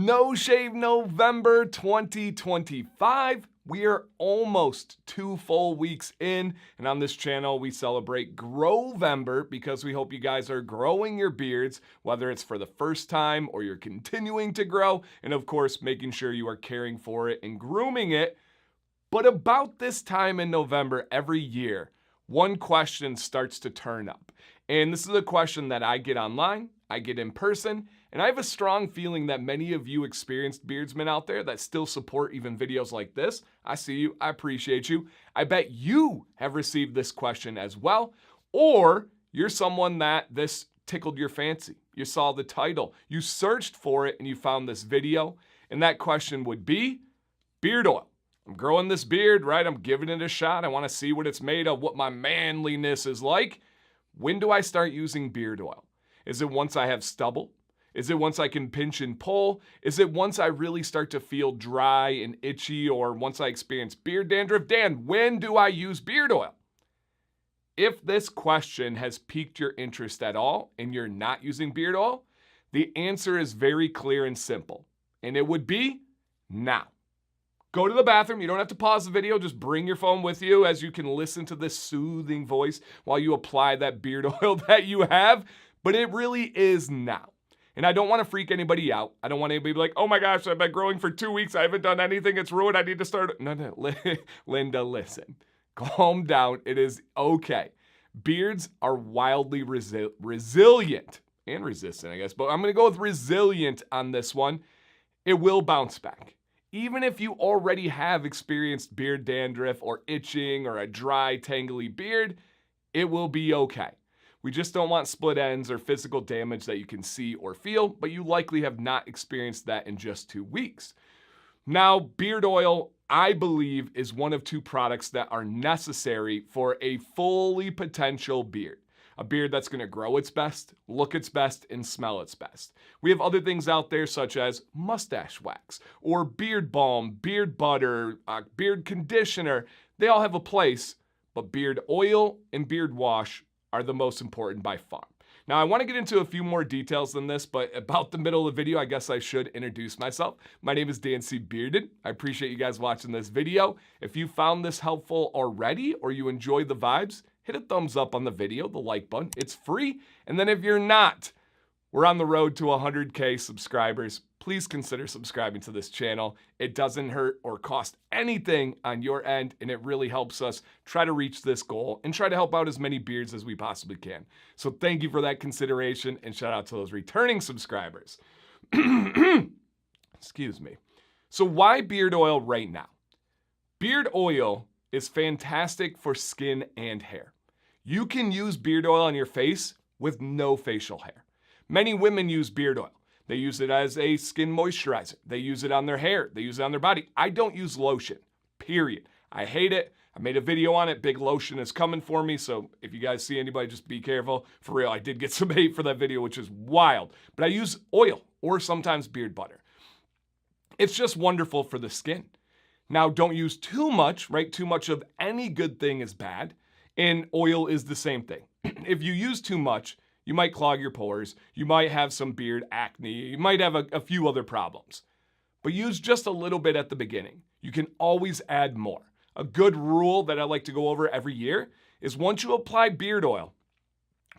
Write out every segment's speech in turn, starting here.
No Shave November 2025. We are almost 2 full weeks in, and on this channel we celebrate Grow-Vember because we hope you guys are growing your beards, whether it's for the first time or you're continuing to grow, and of course making sure you are caring for it and grooming it. But about this time in November every year, one question starts to turn up. And this is a question that I get online, I get in person, and I have a strong feeling that many of you experienced beardsmen out there that still support even videos like this. I see you, I appreciate you. I bet you have received this question as well, or you're someone that this tickled your fancy. You saw the title, you searched for it, and you found this video, and that question would be beard oil. I'm growing this beard, right? I'm giving it a shot. I want to see what it's made of, what my manliness is like. When do I start using beard oil? Is it once I have stubble? Is it once I can pinch and pull? Is it once I really start to feel dry and itchy, or once I experience beard dandruff? Dan, when do I use beard oil? If this question has piqued your interest at all and you're not using beard oil, the answer is very clear and simple, and it would be now. Go to the bathroom. You don't have to pause the video. Just bring your phone with you as you can listen to this soothing voice while you apply that beard oil that you have. But it really is now. And I don't want to freak anybody out. I don't want anybody to be like, oh my gosh, I've been growing for 2 weeks. I haven't done anything. It's ruined. I need to start. No, Linda, listen. Calm down. It is okay. Beards are wildly resilient and resistant, I guess. But I'm going to go with resilient on this one. It will bounce back. Even if you already have experienced beard dandruff or itching or a dry, tangly beard, it will be okay. We just don't want split ends or physical damage that you can see or feel, but you likely have not experienced that in just 2 weeks. Now, beard oil, I believe, is one of 2 products that are necessary for a fully potential beard. A beard that's going to grow its best, look its best, and smell its best. We have other things out there such as mustache wax or beard balm, beard butter, beard conditioner. They all have a place, but beard oil and beard wash are the most important by far. Now, I want to get into a few more details than this, but about the middle of the video, I guess I should introduce myself. My name is Dan C. Bearded. I appreciate you guys watching this video. If you found this helpful already or you enjoy the vibes, hit a thumbs up on the video, the like button. It's free. And then if you're not, we're on the road to 100K subscribers. Please consider subscribing to this channel. It doesn't hurt or cost anything on your end, and it really helps us try to reach this goal and try to help out as many beards as we possibly can. So thank you for that consideration, and shout out to those returning subscribers. Excuse me. So why beard oil right now? Beard oil is fantastic for skin and hair. You can use beard oil on your face with no facial hair. Many women use beard oil. They use it as a skin moisturizer. They use it on their hair. They use it on their body. I don't use lotion, period. I hate it. I made a video on it. Big lotion is coming for me. So if you guys see anybody, just be careful. For real, I did get some hate for that video, which is wild. But I use oil or sometimes beard butter. It's just wonderful for the skin. Now, don't use too much, right? Too much of any good thing is bad. And oil is the same thing. If you use too much, you might clog your pores. You might have some beard acne. You might have a few other problems. But use just a little bit at the beginning. You can always add more. A good rule that I like to go over every year is once you apply beard oil,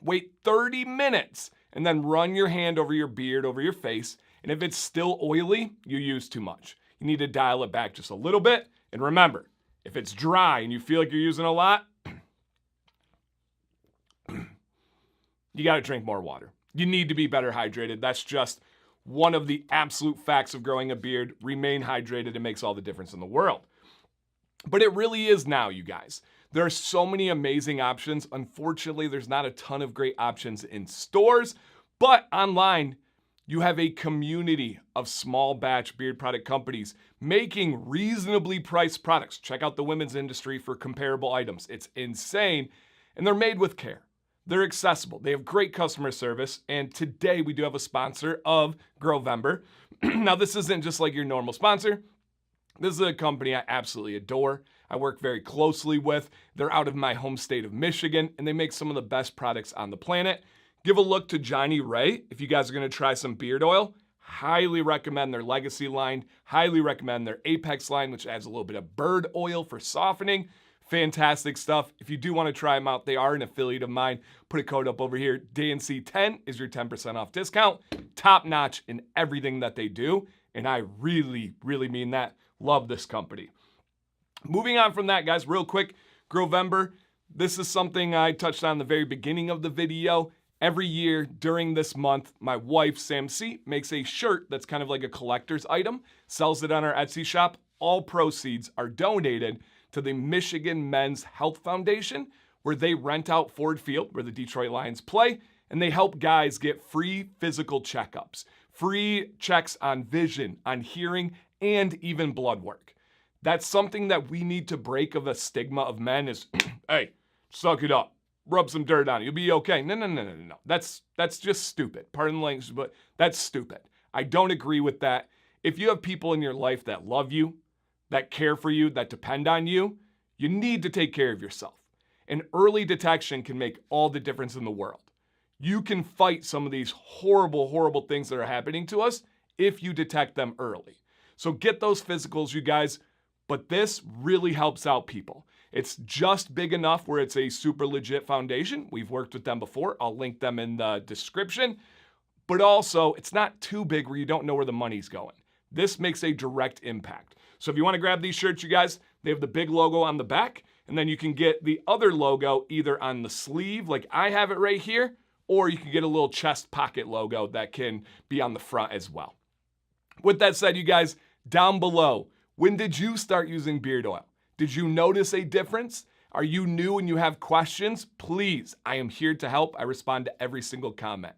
wait 30 minutes and then run your hand over your beard, over your face. And if it's still oily, you use too much. You need to dial it back just a little bit. And remember, if it's dry and you feel like you're using a lot, you got to drink more water. You need to be better hydrated. That's just one of the absolute facts of growing a beard. Remain hydrated. It makes all the difference in the world. But it really is now, you guys. There are so many amazing options. Unfortunately, there's not a ton of great options in stores, but online, you have a community of small batch beard product companies making reasonably priced products. Check out the women's industry for comparable items. It's insane, and they're made with care. They're accessible. They have great customer service. And today we do have a sponsor of Grow-Vember. Now, this isn't just like your normal sponsor. This is a company I absolutely adore. I work very closely with. They're out of my home state of Michigan, and they make some of the best products on the planet. Give a look to Johnny Ray if you guys are going to try some beard oil. Highly recommend their Legacy line. Highly recommend their Apex line, which adds a little bit of bird oil for softening. Fantastic stuff. If you do want to try them out, they are an affiliate of mine. Put a code up over here. DNC10 is your 10% off discount. Top notch in everything that they do. And I really, really mean that. Love this company. Moving on from that, guys, real quick, Grow-Vember. This is something I touched on in the very beginning of the video. Every year during this month, my wife, Sam C, makes a shirt that's kind of like a collector's item, sells it on our Etsy shop. All proceeds are donated to the Michigan Men's Health Foundation, where they rent out Ford Field, where the Detroit Lions play, and they help guys get free physical checkups, free checks on vision, on hearing, and even blood work. That's something that we need to break of a stigma of men is, hey, suck it up. Rub some dirt on it. You'll be okay. No. That's just stupid. Pardon the language, but that's stupid. I don't agree with that. If you have people in your life that love you, that care for you, that depend on you, you need to take care of yourself. And early detection can make all the difference in the world. You can fight some of these horrible, horrible things that are happening to us if you detect them early. So get those physicals, you guys. But this really helps out people. It's just big enough where it's a super legit foundation. We've worked with them before. I'll link them in the description. But also, it's not too big where you don't know where the money's going. This makes a direct impact. So if you want to grab these shirts, you guys, they have the big logo on the back, and then you can get the other logo either on the sleeve, like I have it right here, or you can get a little chest pocket logo that can be on the front as well. With that said, you guys, down below, when did you start using beard oil? Did you notice a difference? Are you new and you have questions? Please, I am here to help. I respond to every single comment.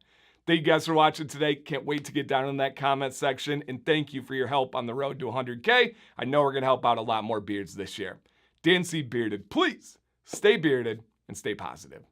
Thank you guys for watching today. Can't wait to get down in that comment section. And thank you for your help on the road to 100K. I know we're going to help out a lot more beards this year. Dan C. Bearded, please stay bearded and stay positive.